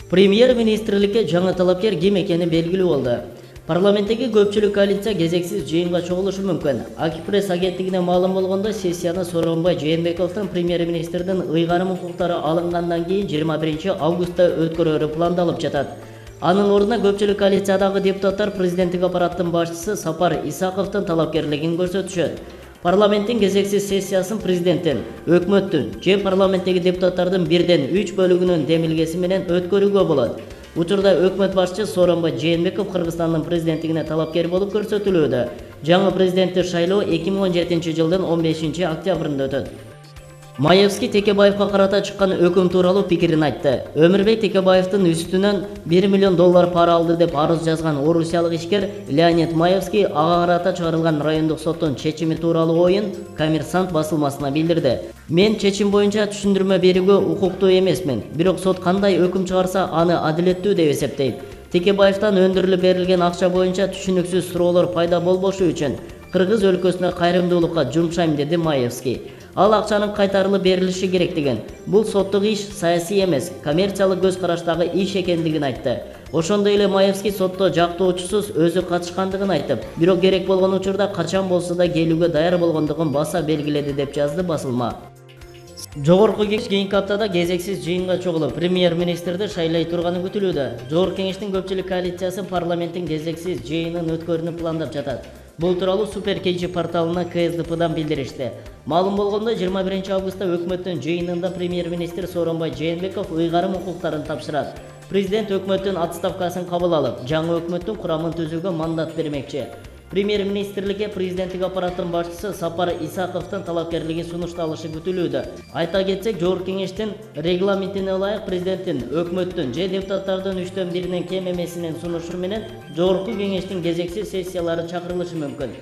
Премьер-министрликке жаңы талапкер ким экени белгилүү болду. Парламенттеги көпчүлүк коалиция кезексиз жыйынга чогулушу мүмкүн. Акипресс агенттигине маалым болгондо, сессияны Сооронбай Жээнбековдун премьер-министрдин ыйгарым укуктары алынгандан кийин 21 августта өткөрүүрү пландалып жатат. Анын ордуна көпчүлүк коалициядагы депутаттар президенттик аппараттын башчысы Сапар Исаковдун талапкерлигин көрсөтүшөт. Парламенттин кезексиз сессиясын президенттин, өкмөттүн же парламенттеги депутаттардын 1/3 бөлүгүнүн демилгеси менен өткөрүүгө болот. Учурда өкмөт башчысы Сооронбай Жээнбеков Кыргызстандын президенттигине талапкер болуп көрсөтүлүүдө. Жаңы президенттик шайлоо 2017 жылдын 15 октябрында өтөт. Маевский Текебаевга карата чыккан өкүм тууралуу пикирин айтты. Өмүрбек Текебаевдин үстүнөн $1 миллион пара алды деп арыз жазган орусиялык ишкер Леонид Маевский ага карата чыгарылган райондук соттун чечими тууралуу оюн Коммерсант басылмасына билдирди. Мен чечим боюнча түшүндүрмө берүүгө укуктуу эмесмин, бирок сот кандай өкүм чыгарса, аны адилеттүү деп эсептейт. Текебаевден өндүрүлүп берилген акча боюнча түшүнүксүз суроолор пайда болбошу үчүн Кыргыз өлкөсүнө кайрымдуулукка жумшайм деди Маевский. Ал акчанын кайтарылып берилиши керектигин, бул соттук иш саясий эмес, коммерциялык көз караштагы иш экендигин айтты. Ошондой эле Маевский сотто жактоочусуз өзү катышкандыгын айтып, бирок керек болгон учурда качан болсо да келүүгө даяр болгондугун баса белгиледи деп жазды басылма. Жогорку кеңеш кийинки аптада кезексиз жыйынга чогулуп, премьер-министрди шайлай турганы күтүлүүдө. Жогорку кеңештин көпчүлүк коалициясы парламенттин кезексиз жыйынын өткөрүүнү пландап жатат. Бул тууралуу Супер КЖ порталына КСДПдан билдиришти. Маалым болгондой, 21 августта өкмөттүн жыйынында премьер-министр Сооронбай Жээнбеков ыйгарым укуктарын тапшырат. Президент өкмөттүн отставкасын кабыл алып, жаңы өкмөттүн курамын түзүүгө мандат бермекчи. Премьер-министрликке президенттик аппараттын башчысы Сапар Исаковдун талапкерлиги сунушталышы күтүлүүдө. Айта кетсек, жогорку кеңештин регламентине ылайык президенттин, өкмөттүн же депутаттардын 3/1 кем эмесинин сунушу менен жогорку кеңештин кезексиз сессиялары чакырылышы мүмкүн.